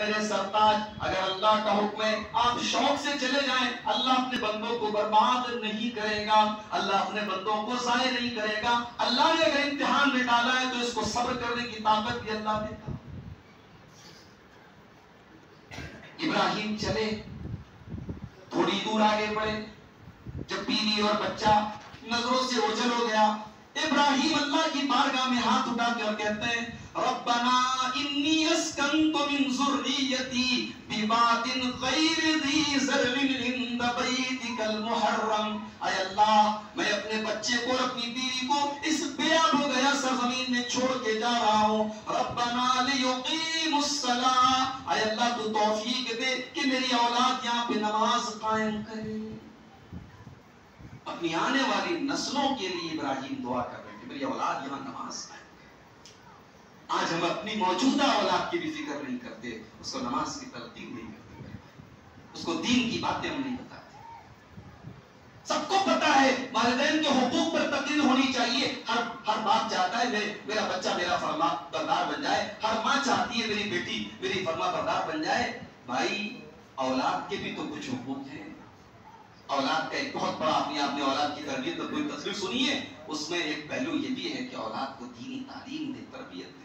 میرے سرتاج، اگر اللہ کا حکم ہے آپ شوق سے چلے جائیں، اللہ اپنے بندوں کو برباد نہیں کرے گا، اللہ اپنے بندوں کو ضائع نہیں کرے گا۔ اللہ نے اگر امتحان میں ڈالا ہے تو اس کو صبر کرنے کی طاقت بھی اللہ دیتا۔ ابراہیم چلے، تھوڑی دور آگے بڑھے، جب بیوی اور بچہ نظروں سے اوجھل ہو گیا، ابراہیم اللہ کی بارگاہ میں ہاتھ اٹھاتے اور کہتے ہیں ربنا انی اسکنت من ذریتی بواد غیر ذی زرع عند بیتک المحرم، اے اللہ میں اپنے بچے کو اور اپنی بیوی کو اس بے آب و گیا سرزمین میں چھوڑ کے جا رہا ہوں، ربنا لیقیموا الصلاۃ، اے اللہ تو توفیق دے کہ میری اولاد یہاں پہ نماز قائم کرے۔ اپنی آنے والی نسلوں کے لیے ابراہیم دعا کر رہے ہیں کہ میری اولاد یہاں نماز قائم کرے۔ آج ہم اپنی موجودہ اولاد کی بھی فکر نہیں کرتے، اس کو نماز کی تلقین نہیں کرتے، اس کو دین کی باتیں ہم نہیں بتاتے۔ سب کو پتا ہے والدین کے حقوق پر تقریر ہونی چاہیے، ہر باپ چاہتا ہے میرا بچہ میرا فرما بردار بن جائے، ہر ماں چاہتی ہے میری بیٹی میری فرما بردار بن جائے۔ بھائی اولاد کے بھی تو کچھ حقوق ہیں۔ اولاد کا ایک بہت بڑا، اپنی آپ نے اولاد کی تربیت پر کوئی تصویر سنی ہے، اس میں ایک پہلو یہ بھی ہے کہ اولاد کو دینی تعلیم دے، تربیت دے۔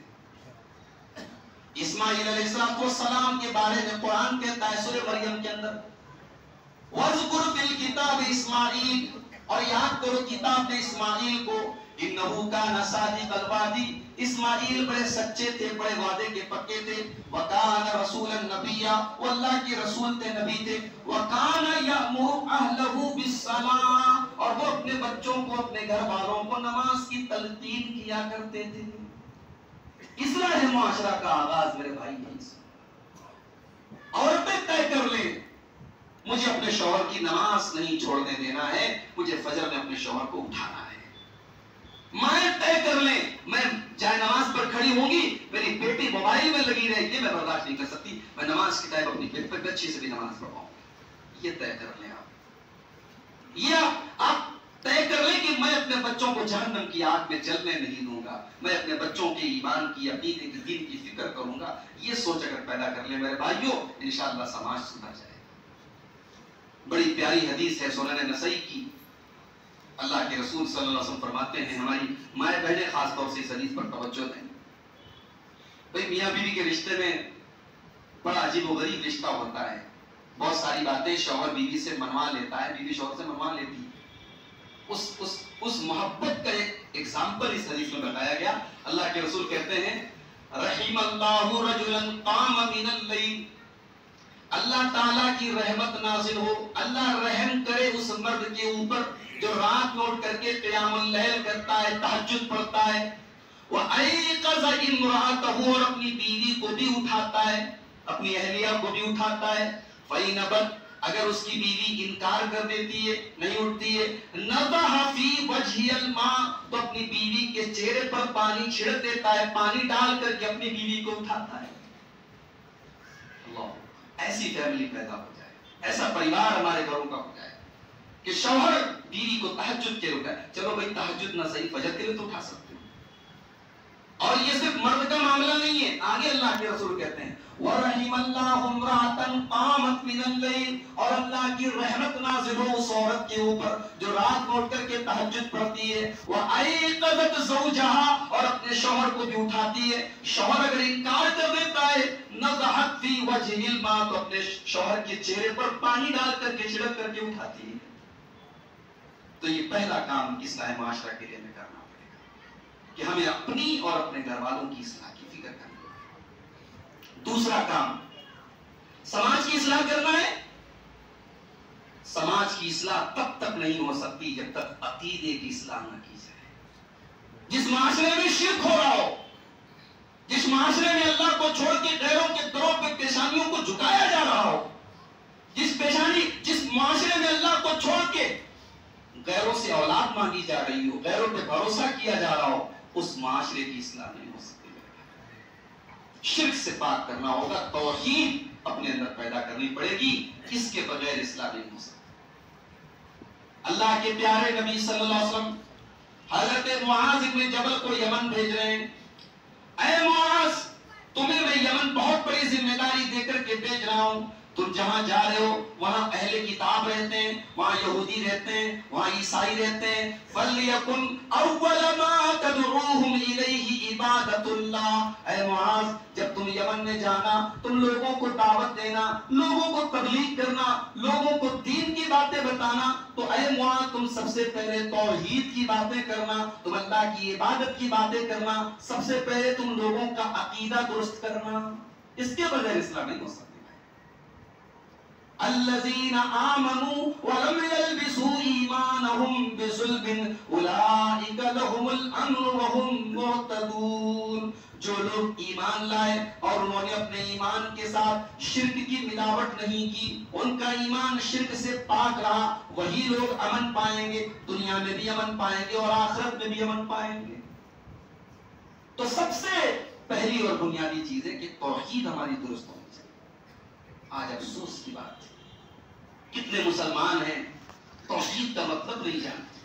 اسماعیل علیہ السلام کے بارے میں قرآن کہتا ہے سورہ مریم کے اندر وَاذْكُرْ فِي الْكِتَابِ اسماعیل، اور یاد کرو کتاب میں اسماعیل کو، اِنَّهُ كَانَ صَادِقَ الْوَعْدِ، اسماعیل بڑے سچے تھے، بڑے وعدے کے پکے تھے، وَكَانَ رَسُولًا نَبِيًّا، وہ اللہ کے رسول تھے، نبی تھے، وَكَانَ يَأْمُرُ أَهْلَهُ بِالصَّلَاةِ، اور وہ اپنے بچوں کو اپنے گھر والوں کو نماز کی تلقین کیا کرتے تھے۔ اصلاح معاشرہ کا آغاز میرے بھائی نہیں سے، عورتیں طے کر لیں مجھے اپنے شوہر کی نماز نہیں چھوڑنے دینا ہے، مجھے فجر میں اپنے شوہر کو اٹھانا ہے۔ مائیں طے کر لیں میں جائے نماز پر کھڑی ہوں گی، میری بیٹی موبائل میں لگی رہے گی، میں برداشت نہیں کر سکتی، میں نماز کی ٹائم اپنی بیٹ پر اچھی سے بھی نماز پڑھاؤں، یہ طے کر لیں آپ۔ یہ آپ طے کر لیں کہ میں اپنے بچوں کو جہنم کی آگ میں جلنے نہیں دوں گا، میں اپنے بچوں کے ایمان کی عقیدے کی دین کی فکر کروں گا، یہ سوچ اگر پیدا کر لیں میرے بھائیوں، انشاءاللہ سماج سدھر جائے۔ بڑی پیاری حدیث ہے سنن نسائی کی، اللہ کے رسول صلی اللہ علیہ وسلم فرماتے ہیں، ہماری مائیں بہنیں خاص طور سے اس حدیث پر توجہ دیں۔ بھئی میاں بیوی کے رشتے میں بڑا عجیب و غریب رشتہ ہوتا ہے، بہت ساری باتیں شوہر بیوی سے منوا لیتا ہے، بیوی شوہر سے منوا لیتی ہے۔ اس محبت کا ایک ایگزامپل اس حدیث میں بتایا گیا۔ اللہ کے رسول کہتے ہیں رحم اللہ رجلا قام من اللیل، اللہ تعالیٰ کی رحمت نازل ہو، اللہ رحم کرے اس مرد کے اوپر جو رات میں اٹھ کر کے قیام اللیل کرتا ہے، تہجد پڑھتا ہے، وَأَيْقَظَ امْرَأَتَهُ، اور اپنی بیوی کو بھی اٹھاتا ہے، اپنی اہلیہ کو بھی اٹھاتا ہے، فَإِنَبَتْ، اگر اس کی بیوی انکار کر دیتی ہے، نہیں اٹھتی ہے، نَضَحَ فِي وَجْهِ الْمَاء، تو اپنی بیوی کے چہرے پر پانی چھڑک دیتا ہے، پانی ڈال کر کے اپنی بیوی کو اٹھاتا ہے۔ اللہ، ایسی فیملی پیدا ہو جائے، ایسا پریوار ہمارے گھروں کا ہو جائے کہ شوہر بیوی کو تہجد کے اٹھائے۔ چلو بھائی تہجد نہ صحیح، فجر کے لیے تو اٹھا سکتے ہو۔ اور یہ صرف مرد کا معاملہ نہیں ہے، آگے اللہ کے رسول کہتے ہیں وَرَحِمَ اللَّهُ امْرَأَةً قَامَتْ مِنَ اللَّيْلِ، اور اللہ کی رحمت نازل ہو اس عورت کے اوپر جو رات میں اٹھ کر کے تہجد پڑھتی ہے، وَأَيْقَظَتْ زَوْجَهَا، اور اپنے شوہر کو بھی اٹھاتی ہے۔ شوہر اگر انکار کر دیتا ہے، نَضَحَتْ فِي وَجْهِ الْمَاء، تو اپنے شوہر کے چہرے پر پانی ڈال کر کے چھڑک کر کے اٹھاتی ہے۔ تو یہ پہلا کام اصلاح معاشرہ کے لیے ہمیں کرنا پڑے گا کہ ہمیں اپنی اور اپنے گھر والوں کی اصلاح کی فکر کرنی ہے۔ دوسرا کام سماج کی اصلاح کرنا ہے۔ سماج کی اصلاح تب تک نہیں ہو سکتی جب تک عقیدے کی اصلاح نہ کی جائے۔ جس معاشرے میں شرک ہو رہا ہو، جس معاشرے میں اللہ کو چھوڑ کے غیروں کے دروں پہ پیشانیوں کو جھکایا جا رہا ہو، جس معاشرے میں اللہ کو چھوڑ کے غیروں سے اولاد مانگی جا رہی ہو، غیروں پہ بھروسہ کیا جا رہا ہو، اس معاشرے کی اصلاح نہیں ہو سکتی۔ شرک سے پاک کرنا ہوگا، توحید اپنے اندر پیدا کرنی پڑے گی، اس کے بغیر اصلاح نہیں ہو سکتی۔ اللہ کے پیارے نبی صلی اللہ علیہ وسلم حضرت معاذ بن جبل کو یمن بھیج رہے ہیں۔ اے معاذ، تمہیں میں یمن بہت بڑی ذمہ داری دے کر جاؤں. تم جہاں جا رہے ہو وہاں اہل کتاب رہتے ہیں, وہاں یہودی رہتے ہیں, وہاں عیسائی رہتے ہیں. فَلْيَكُنْ أَوَّلَ مَا تَدْعُوهُمْ إِلَيْهِ عِبَادَةُ اللَّهِ. اے معاذ, جب تم یمن میں جانا, تم لوگوں کو دعوت دینا, لوگوں کو تبلیغ کرنا, لوگوں کو دین کی باتیں بتانا, تو اے معاذ تم سب سے پہلے توحید کی باتیں کرنا, تم اللہ کی عبادت کی باتیں کرنا, سب سے پہلے تم لوگوں کا عقیدہ درست کرنا. اس کے بغیر اسلام نہیں ہو سکتا. الذين آمنوا ولم يلبسوا إيمانهم بظلم أولئك لهم الأمن وهم مهتدون. جو لوگ ایمان لائے اور انہوں نے اپنے ایمان کے ساتھ شرک کی ملاوٹ نہیں کی, ان کا ایمان شرک سے پاک رہا, وہی لوگ امن پائیں گے, دنیا میں بھی امن پائیں گے اور آخرت میں بھی امن پائیں گے. تو سب سے پہلی اور بنیادی چیز ہے کہ توحید ہماری درست ہونی چاہیے. آج افسوس کی بات ہے, کتنے مسلمان ہیں توحید کا مطلب نہیں جانتے,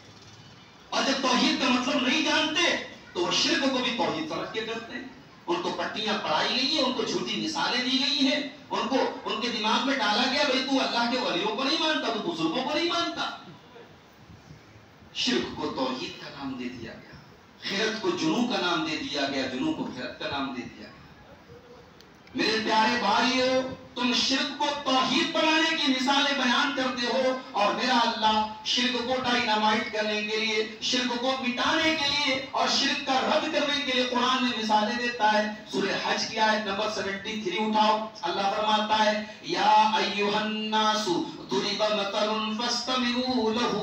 اور جب توحید کا مطلب نہیں جانتے تو وہ شرک کو بھی توحید سمجھ کے کرتے ہیں. ان کو پٹیاں پڑھائی گئی ہیں, ان کو جھوٹی مثالیں دی گئی ہیں, ان کے دماغ میں ڈالا گیا بھئی تو اللہ کے ولیوں کو نہیں مانتا, تو بزرگوں کو نہیں مانتا. شرک کو توحید کا نام دے دیا گیا, خیرت کو جنوں کا نام دے دیا گیا, جنوں کو خیرت کا نام دے دیا گیا. میرے پیارے بھائیو, تم شرک کو توحید بنانے کی مثالیں بیان کرتے ہو, اور میرا اللہ شرک کو ڈائنامائٹ کرنے کے لیے, شرک کو مٹانے کے لیے اور شرک کا رد کرنے کے لیے قرآن میں مثالیں دیتا ہے. سورہ حج کی آیت نمبر 73 اٹھاؤ. اللہ فرماتا ہے یا ایھا الناس ضرب مثل فاستمعوا له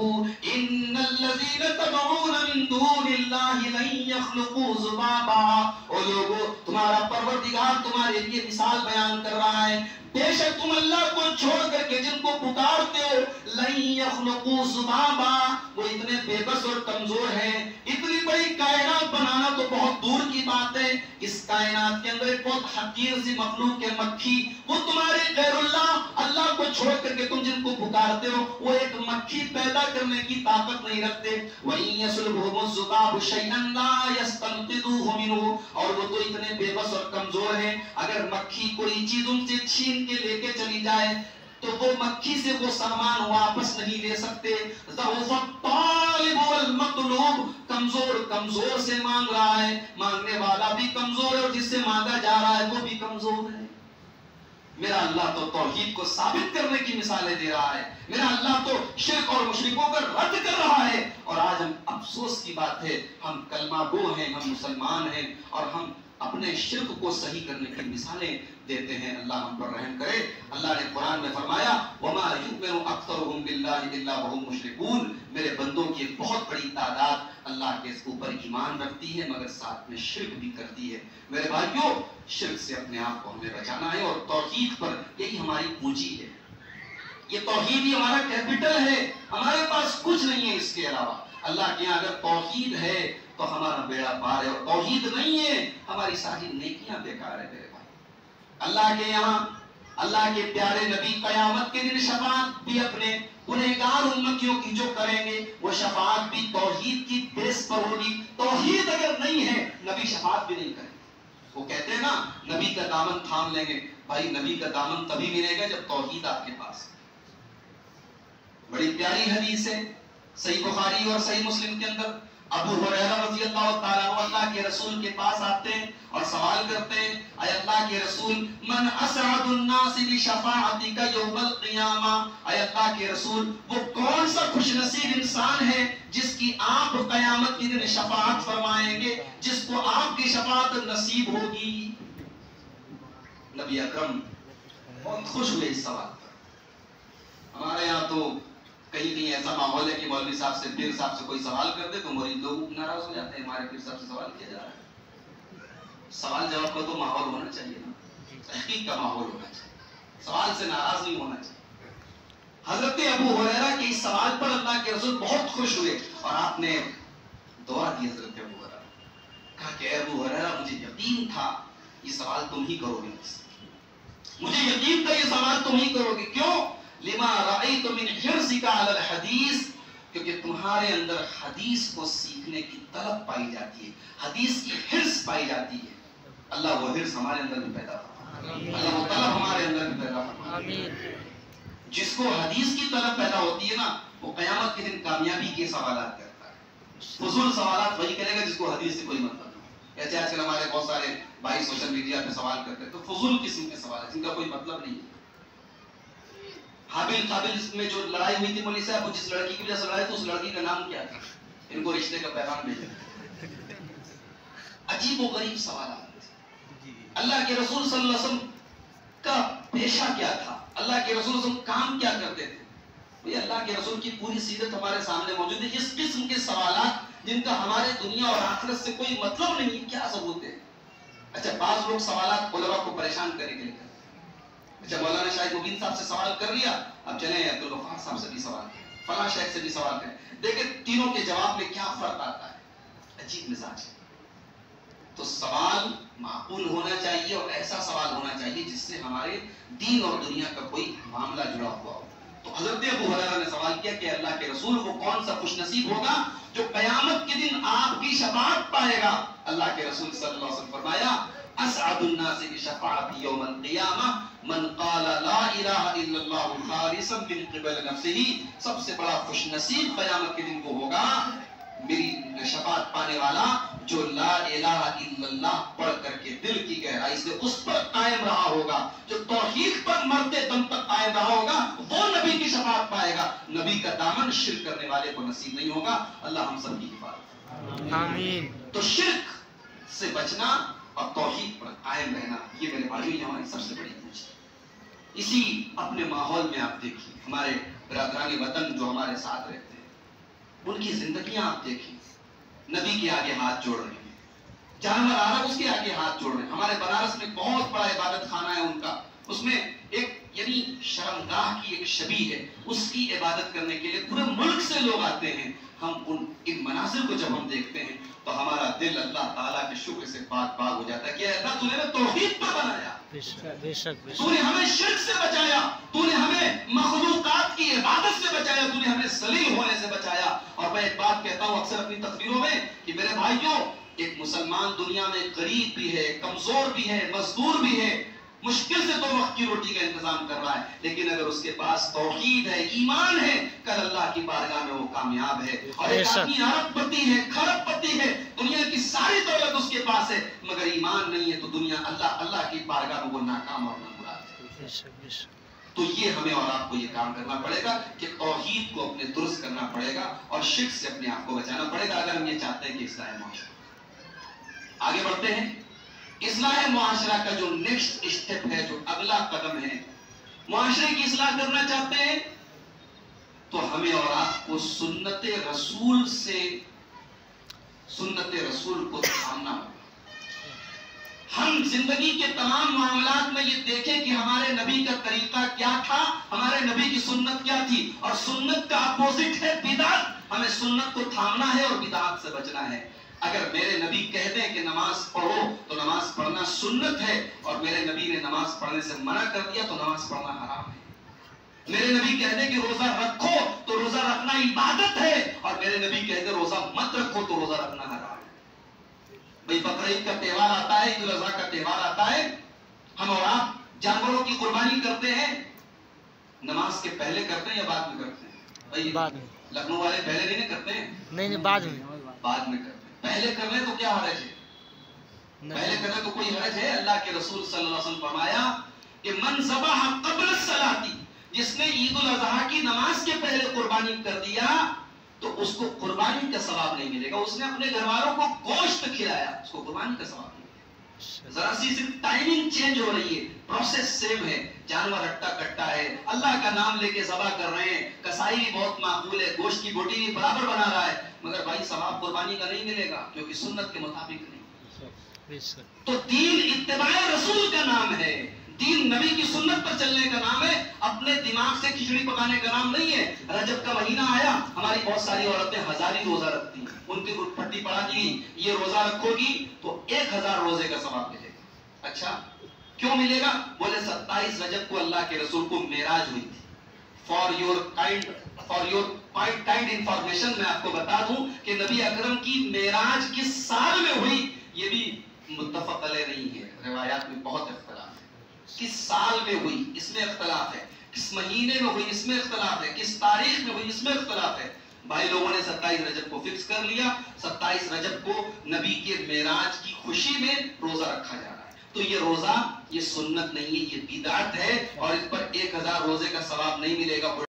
ان الذين تدعون من دون الله لن يخلقوا ذبابا. او لوگو, تمہارا پروردگار تمہارے لیے مثال بیان کر رہا ہے, بے شک تم اللہ کو چھوڑ کر کے جن کو پکارتے ہو, لن یخلقوا ذبابا, وہ اتنے بے بس اور کمزور ہیں. اتنی بڑی کائنات بنانا تو بہت دور کی بات ہے. اس کائنات کے اندر ایک بہت حقیر سی مخلوق ہے مکھی, وہ تمہارے غیر اللہ کو چھوڑ کر کے تم جن کو پکارتے ہو وہ ایک مکھی پیدا کرنے کی طاقت نہیں رکھتے. وَإِن يَسْلُبْهُمُ الذُّبَابُ شَيْئًا لَا يَسْتَنقِذُوهُ مِنْهُ, اور وہ تو اتنے بے بس اور کمزور ہیں, اگر مکھی کوئی چیز ان سے چھین کے لے کے چلی جائے تو وہ مکھی سے وہ سامان واپس نہیں لے سکتے. ضعف الطالب والمطلوب, کمزور سے مانگ رہا ہے, مانگنے والا بھی کمزور ہے, اور جس سے مانگا جا رہا ہے وہ بھی کمزور ہے. میرا اللہ تو توحید کو ثابت کرنے کی مثالیں دے رہا ہے, میرا اللہ تو شرک اور مشرکوں کا رد کر رہا ہے. اور آج ہم افسوس کی بات ہے, ہم کلمہ گو ہیں, ہم مسلمان ہیں, اور ہم اپنے شرک کو صحیح کرنے کی مثالیں دیتے ہیں. اللہ ہم پر رحم کرے. اللہ نے قرآن میں فرمایا وَمَا يُؤْمِنُ أَكْثَرُهُمْ بِاللَّهِ إِلَّا وَهُمْ مُشْرِكُونَ. میرے بندوں کی ایک بہت بڑی تعداد اللہ کے اوپر ایمان رکھتی ہے مگر ساتھ میں شرک بھی کرتی ہے. میرے بھائیوں, شرک سے اپنے آپ کو ہمیں بچانا ہے, اور توحید پر یہی ہماری پونجی ہے. یہ توحید ہی ہمارا کیپٹل ہے, ہمارے پاس کچھ نہیں ہے اس کے علاوہ. اللہ کے یہاں اگر توحید ہے تو ہمارا بیڑا پار ہے, اور توحید نہیں ہے ہماری ساری نیکیاں بیکار ہے. میرے بھائی, اللہ کے یہاں اللہ کے پیارے نبی قیامت کے دن شفاعت بھی اپنے گنہگار امتیوں کی جو کریں گے وہ شفاعت بھی توحید کی بیس پر ہوگی. توحید اگر نہیں ہے نبی شفاعت بھی نہیں کریں. وہ کہتے ہیں نا نبی کا دامن تھام لیں گے. بھائی نبی کا دامن تبھی ملے گا جب توحید آپ کے پاس. بڑی پیاری حدیث ہے صحیح بخاری اور صحیح مسلم کے اندر. ابو ہریرہ رضی اللہ تعالیٰ عنہ اللہ کے رسول کے پاس آتے ہیں اور سوال کرتے ہیں, اے اللہ کے رسول, من اسعد الناس بشفاعتک یوم القیامہ, اے اللہ کے رسول وہ کون سا خوش نصیب انسان ہے جس کی آپ قیامت کے دن شفاعت فرمائیں گے, جس کو آپ کی شفاعت نصیب ہوگی. نبی اکرم بہت خوش ہوئے اس سوال پر. ہمارے یہاں تو کہیں ایسا ماحول ہے کہ مولوی صاحب سے پیر صاحب سے کوئی سوال کر دے تو مرید لوگ ناراض ہو جاتے ہیں, ہمارے پیر صاحب سے سوال کیا جا رہا ہے. سوال جواب کا تو ماحول ہونا چاہیے نا, تحقیق کا ماحول ہونا چاہیے, سوال سے ناراض نہیں ہونا چاہیے. حضرت ابو ہریرہ کے اس سوال پر اللہ کے رسول بہت خوش ہوئے اور آپ نے دعا دی حضرت ابو ہریرہ, کہا کہ اے ابو ہریرہ مجھے یقین تھا یہ سوال تم ہی کرو گے, مجھے یقین تھا یہ سوال تم ہی کرو گے. کیوں؟ لما رأيت من حرصك على الحديث, کیونکہ تمہارے اندر حدیث کو سیکھنے کی طلب پائی جاتی ہے, حدیث کی حرص پائی جاتی ہے. اللہ وہ حرص ہمارے اندر بھی پیدا فرمائے, اللہ وہ طلب ہمارے اندر بھی پیدا فرمائے. آمین. جس کو حدیث کی طلب پیدا ہوتی ہے نا وہ قیامت کے دن کامیابی کے سوالات کرتا ہے. فضول سوالات وہی کرے گا جس کو حدیث سے کوئی مطلب نہیں. ایسے آج کل ہمارے بہت سارے بھائی سوشل میڈیا پہ سوال کرتے ہیں تو فضول قسم کے سوال ہیں جن کا کوئی مطلب نہیں ہے. حابیل قابل میں جو لڑائی ہوئی تھی مولوی صاحب, وہ جس لڑکی کی وجہ سے لڑائی تھی اس لڑکی کا نام کیا تھا؟ ان کو رشتے کا پیغام بھیجا. عجیب و غریب سوالات. اللہ کے رسول صلی اللہ علیہ وسلم کا پیشہ کیا تھا؟ اللہ کے رسول صلی اللہ علیہ وسلم کام کیا کرتے تھے؟ یہ اللہ کے رسول کی پوری سیرت ہمارے سامنے موجود ہے. اس قسم کے سوالات جن کا ہمارے دنیا اور آخرت سے کوئی مطلب نہیں, کیا ثبوت ہے؟ اچھا بعض لوگ سوالات علماء کو پریشان کرنے کے لیے کرتے ہیں. اچھا مولانا شاہد مبین صاحب سے سوال کر لیا, اب چلیں عبدالغفار صاحب سے بھی سوال کریں, فلاں شیخ سے بھی سوال کریں. دیکھیں تینوں کے جواب میں کیا فرق آتا ہے. عجیب مزاج ہے. تو سوال معقول ہونا چاہیے اور ایسا سوال ہونا چاہیے جس سے ہمارے دین اور دنیا کا کوئی معاملہ جڑا ہوا ہو. تو حضرت ابو ہریرہ نے سوال کیا کہ اللہ کے رسول وہ کون سا خوش نصیب ہوگا جو قیامت کے دن آپ کی شفاعت پائے گا؟ اللہ کے رسول صلی اللہ علیہ وسلم فرمایا اسعد الناس بشفاعت یوم القیامہ من قال لا الہ الا اللہ خالصا من قبل نفسہ. سب سے بڑا خوش نصیب قیامت کے دن وہ ہوگا میری شفاعت پانے والا جو لا الہ الا اللہ پڑھ کر کے دل کی گہرائی سے اس پر قائم رہا ہوگا, جو توحید پر مرتے دم تک قائم رہا ہوگا, وہ نبی کی شفاعت پائے گا. نبی کا دامن شرک کرنے والے کو نصیب نہیں ہوگا. اللہ ہم سب کی حفاظت. آمین. تو شرک سے بچنا اور توحید پر قائم رہنا یہ میرے بھائیوں یہ ہماری سب سے بڑی پوچھ ہے. اسی اپنے ماحول میں آپ دیکھیے ہمارے برادران وطن جو ہمارے ساتھ رہتے ہیں ان کی زندگیاں آپ دیکھیں, نبی کے آگے ہاتھ جوڑ رہے ہیں, جانور عرب اس کے آگے ہاتھ جوڑ رہے ہیں. ہمارے بنارس میں بہت بڑا عبادت خانہ ہے ان کا, اس میں ایک یعنی شرمگاہ کی ایک شبیہ ہے, اس کی عبادت کرنے کے لیے پورے ملک سے لوگ آتے ہیں. ہم ان مناظر کو جب ہم دیکھتے ہیں تو ہمارا دل اللہ تعالیٰ کے شکر سے پاک پاک ہو جاتا ہے کہ اللہ تو نے توحید پر بنایا, تو نے ہمیں شرک سے بچایا, تو نے ہمیں مخلوقات کی عبادت سے بچایا, تو نے ہمیں ذلیل ہونے سے بچایا. اور میں ایک بات کہتا ہوں اکثر اپنی تقریروں میں کہ میرے بھائیوں ایک مسلمان دنیا میں غریب بھی ہے, کمزور بھی ہے, مزدور بھی ہے, مشکل سے 2 وقت کی روٹی کا انتظام کر رہا ہے, لیکن اگر اس کے پاس توحید ہے, ایمان ہے, کل اللہ کی بارگاہ میں وہ کامیاب ہے. اور ایک آدمی ارب پتی ہے, کھرب پتی ہے, دنیا کی ساری دولت اس کے پاس ہے, مگر ایمان نہیں ہے تو دنیا اللہ کی بارگاہ میں وہ ناکام اور نامراد ہے. تو یہ ہمیں اور آپ کو یہ کام کرنا پڑے گا کہ توحید کو اپنے درست کرنا پڑے گا اور شرک سے اپنے آپ کو بچانا پڑے گا اگر ہم یہ چاہتے ہیں کہ اصلاح معاشرہ. آگے بڑھتے ہیں. اصلاح معاشرہ کا جو نیکسٹ اسٹیپ ہے, جو اگلا قدم ہے, معاشرے کی اصلاح کرنا چاہتے ہیں تو ہمیں اور آپ کو سنت رسول کو تھامنا ہوگا. ہم زندگی کے تمام معاملات میں یہ دیکھیں کہ ہمارے نبی کا طریقہ کیا تھا, ہمارے نبی کی سنت کیا تھی, اور سنت کا اپوزٹ ہے بدعت. ہمیں سنت کو تھامنا ہے اور بدعت سے بچنا ہے. اگر میرے نبی کہہ دیں کہ نماز پڑھو تو نماز پڑھنا سنت ہے, اور میرے نبی نے نماز پڑھنے سے منع کر دیا تو نماز پڑھنا حرام ہے. میرے نبی کہہ دیں کہ روزہ رکھو تو روزہ رکھنا عبادت ہے, اور میرے نبی کہہ دیں روزہ مت رکھو تو روزہ رکھنا حرام ہے. بھئی بقرعید کا تہوار آتا ہے, عید الاضحیٰ کا تہوار آتا ہے, ہم اور آپ جانوروں کی قربانی کرتے ہیں, نماز کے پہلے کرتے ہیں یا بعد میں کرتے ہیں؟ بھئی لکھنؤ والے پہلے نہیں کرتے ہیں, نہیں بعد میں کرتے ہیں. پہلے کرنے تو کیا حرج ہے, پہلے کرنے تو کوئی حرج ہے. اللہ کے رسول صلی اللہ علیہ وسلم فرمایا کہ من ذبح قبل الصلاۃ, جس نے عید الاضحیٰ کی نماز کے پہلے قربانی کر دیا تو اس کو قربانی کا ثواب نہیں ملے گا. اس نے اپنے گھر والوں کو گوشت کھلایا, اس کو قربانی کا ثواب نہیں ملے گا. ذرا سی صرف ٹائمنگ چینج ہو رہی ہے, پروسیس سیم ہے. جانور ہٹا کٹا ہے, اللہ کا نام لے کے ذبح کر رہے ہیں, کسائی بھی بہت معقول ہے, گوشت کی بوٹی بھی برابر بنا رہا ہے, مگر بھائی ثواب قربانی کا نہیں ملے گا کیونکہ سنت کے مطابق نہیں. تو دین اتباع رسول کا نام ہے, دین نبی کی سنت پر چلنے کا نام ہے, اپنے دماغ سے کھچڑی پکانے کا نام نہیں ہے. رجب کا مہینہ آیا, ہماری بہت ساری عورتیں 1000 روزہ رکھتی ہیں, ان کی پٹی پڑا دی یہ روزہ رکھو گی تو 1000 روزے کا ثواب ملے گا. اچھا کیوں ملے گا؟ بولے 27 رجب کو اللہ کے رسول کو معراج ہوئی تھی. فار یور کائنڈ انفارمیشن میں آپ کو بتا دوں کہ نبی اکرم کی معراج کس سال میں ہوئی یہ بھی متفق علیہ نہیں ہے, روایات میں بہت اختلاف ہے. کس سال میں ہوئی اس میں اختلاف ہے، کس مہینے میں ہوئی اس میں اختلاف ہے، کس تاریخ میں ہوئی اس میں اختلاف ہے۔ بھائی لوگوں نے 27 رجب کو فکس کر لیا، 27 رجب کو نبی کے معراج کی خوشی میں روزہ رکھا جا رہا ہے۔ تو یہ روزہ یہ سنت نہیں ہے، یہ بدعت ہے، اور اس پر 1000 روزے کا ثواب نہیں ملے گا۔